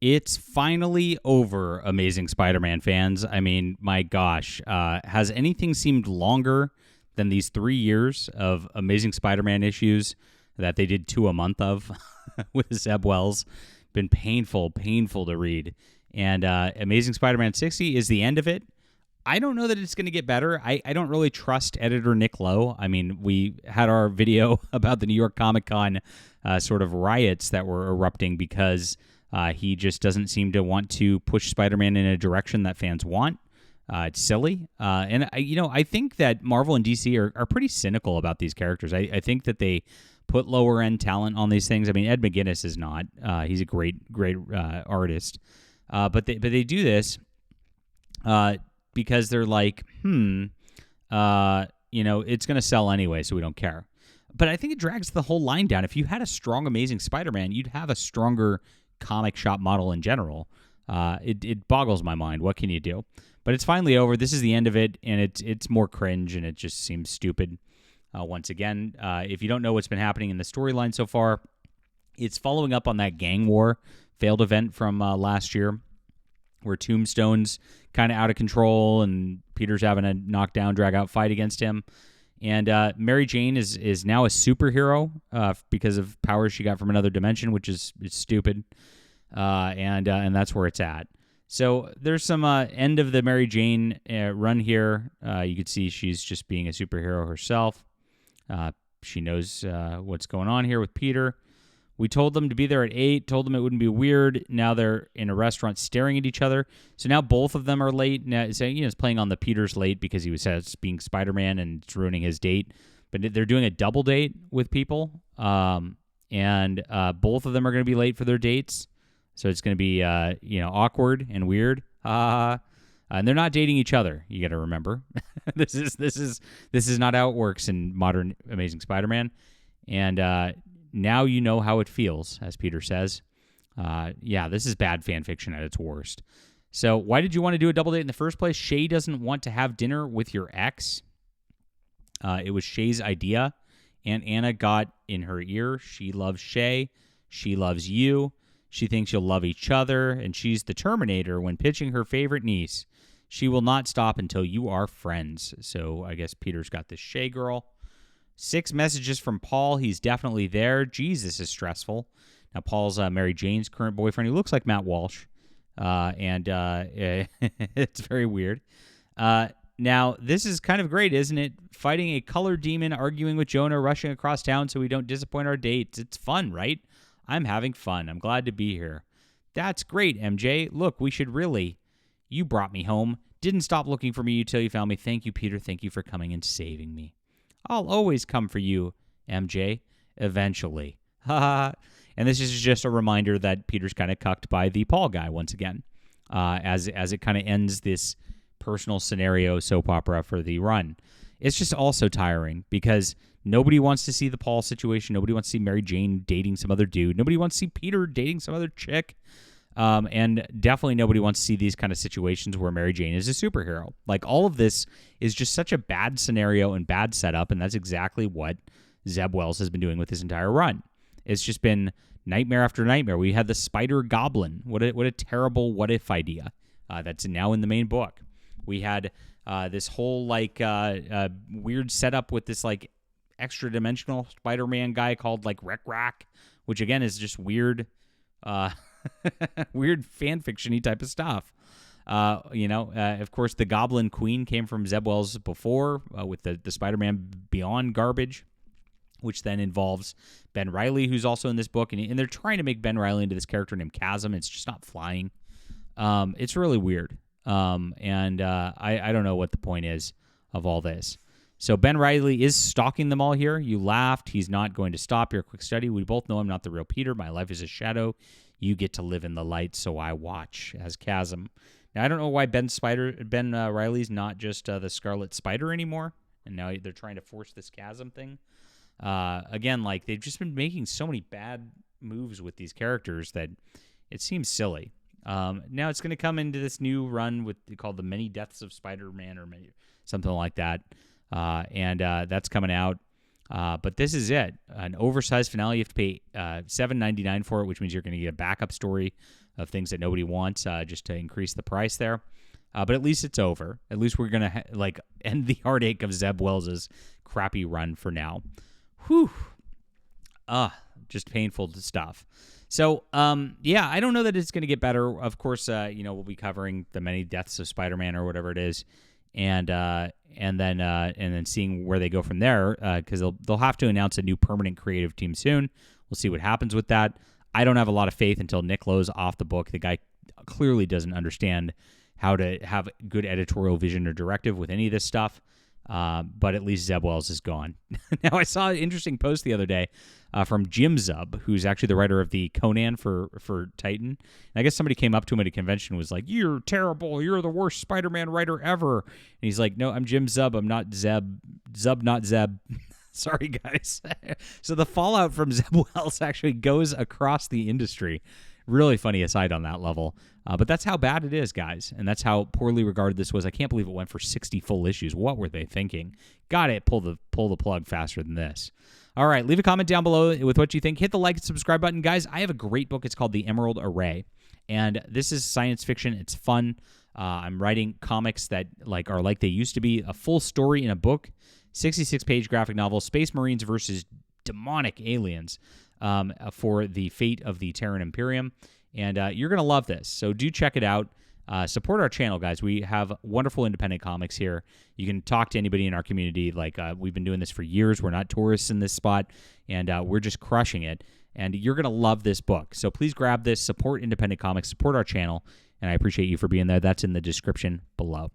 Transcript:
It's finally over, Amazing Spider-Man fans. I mean, my gosh, has anything seemed longer than these 3 years of Amazing Spider-Man issues that they did 2 a month of with Zeb Wells? Been painful to read. And Amazing Spider-Man 60 is the end of it. I don't know that it's going to get better. I don't really trust editor Nick Lowe. I mean, we had our video about the New York Comic Con sort of riots that were erupting because he just doesn't seem to want to push Spider-Man in a direction that fans want. It's silly. And I think that Marvel and DC are pretty cynical about these characters. I think that they put lower end talent on these things. I mean, Ed McGuinness is not. He's a great artist. But they do this because they're like, it's going to sell anyway, so we don't care. But I think it drags the whole line down. If you had a strong Amazing Spider-Man, you'd have a stronger comic shop model in general. It boggles my mind. What can you do? But it's finally over. This is the end of it, and it's more cringe, and it just seems stupid. Once again, if you don't know what's been happening in the storyline so far, it's following up on that gang war failed event from last year, where Tombstone's kind of out of control, and Peter's having a knockdown, drag-out fight against him. And Mary Jane is now a superhero because of powers she got from another dimension, which is stupid. And that's where it's at. So there's some end of the Mary Jane run here. You could see she's just being a superhero herself. She knows what's going on here with Peter. We told them to be there at 8, told them it wouldn't be weird. Now they're in a restaurant staring at each other. So now both of them are late. Now, so, it's playing on the Peter's late because he was being Spider-Man and it's ruining his date. But they're doing a double date with people. And both of them are going to be late for their dates. So it's going to be, awkward and weird. And they're not dating each other. You got to remember, this is not how it works in modern Amazing Spider-Man. And now you know how it feels, as Peter says. This is bad fan fiction at its worst. So why did you want to do a double date in the first place? Shay doesn't want to have dinner with your ex. It was Shay's idea. Aunt Anna got in her ear. She loves Shay. She loves you. She thinks you'll love each other, and she's the Terminator when pitching her favorite niece. She will not stop until you are friends. So I guess Peter's got this Shay girl. 6 messages from Paul. He's definitely there. Jesus is stressful. Now, Paul's Mary Jane's current boyfriend. He looks like Matt Walsh. It's very weird. Now, this is kind of great, isn't it? Fighting a color demon, arguing with Jonah, rushing across town so we don't disappoint our dates. It's fun, right? I'm having fun. I'm glad to be here. That's great, MJ. Look, we should really. You brought me home. Didn't stop looking for me until you found me. Thank you, Peter. Thank you for coming and saving me. I'll always come for you, MJ, eventually. And this is just a reminder that Peter's kind of cucked by the Paul guy once again, as it kind of ends this personal scenario soap opera for the run. It's just also tiring because nobody wants to see the Paul situation. Nobody wants to see Mary Jane dating some other dude. Nobody wants to see Peter dating some other chick. And definitely nobody wants to see these kind of situations where Mary Jane is a superhero. Like, all of this is just such a bad scenario and bad setup, and that's exactly what Zeb Wells has been doing with his entire run. It's just been nightmare after nightmare. We had the Spider Goblin. What a terrible what-if idea that's now in the main book. We had this whole, weird setup with this, extra-dimensional Spider-Man guy called, Rek Rak, which, again, is just weird... weird fan fiction-y type of stuff. Of course, the Goblin Queen came from Zeb Wells before with the Spider-Man Beyond garbage, which then involves Ben Reilly, who's also in this book, and they're trying to make Ben Reilly into this character named Chasm. It's just not flying. It's really weird, and I don't know what the point is of all this. So Ben Reilly is stalking them all here. You laughed. He's not going to stop. You're a quick study. We both know I'm not the real Peter. My life is a shadow. You get to live in the light, so I watch as Chasm. Now, I don't know why Ben Reilly's not just the Scarlet Spider anymore, and now they're trying to force this Chasm thing. Again, they've just been making so many bad moves with these characters that it seems silly. Now it's going to come into this new run called The Many Deaths of Spider-Man or something like that, and that's coming out. But this is it. An oversized finale. You have to pay $7.99 for it, which means you're going to get a backup story of things that nobody wants, just to increase the price there. But at least it's over. At least we're gonna end the heartache of Zeb Wells' crappy run for now. Whew. Just painful stuff. So, I don't know that it's going to get better. Of course, we'll be covering the many deaths of Spider-Man or whatever it is, and then seeing where they go from there, because they'll have to announce a new permanent creative team soon. We'll see what happens with that. I don't have a lot of faith until Nick Lowe's off the book. The guy clearly doesn't understand how to have good editorial vision or directive with any of this stuff. But at least Zeb Wells is gone. Now, I saw an interesting post the other day from Jim Zub, who's actually the writer of the Conan for Titan. And I guess somebody came up to him at a convention and was like, "You're terrible. You're the worst Spider-Man writer ever." And he's like, "No, I'm Jim Zub. I'm not Zeb. Zub, not Zeb." Sorry, guys. So the fallout from Zeb Wells actually goes across the industry. Really funny aside on that level. But that's how bad it is, guys. And that's how poorly regarded this was. I can't believe it went for 60 full issues. What were they thinking? Got it. Pull the plug faster than this. All right. Leave a comment down below with what you think. Hit the like and subscribe button. Guys, I have a great book. It's called The Emerald Array. And this is science fiction. It's fun. I'm writing comics that are like they used to be. A full story in a book. 66-page graphic novel. Space Marines versus demonic aliens. For the fate of the Terran Imperium. And you're going to love this. So do check it out. Support our channel, guys. We have wonderful independent comics here. You can talk to anybody in our community. We've been doing this for years. We're not tourists in this spot. And we're just crushing it. And you're going to love this book. So please grab this. Support independent comics. Support our channel. And I appreciate you for being there. That's in the description below.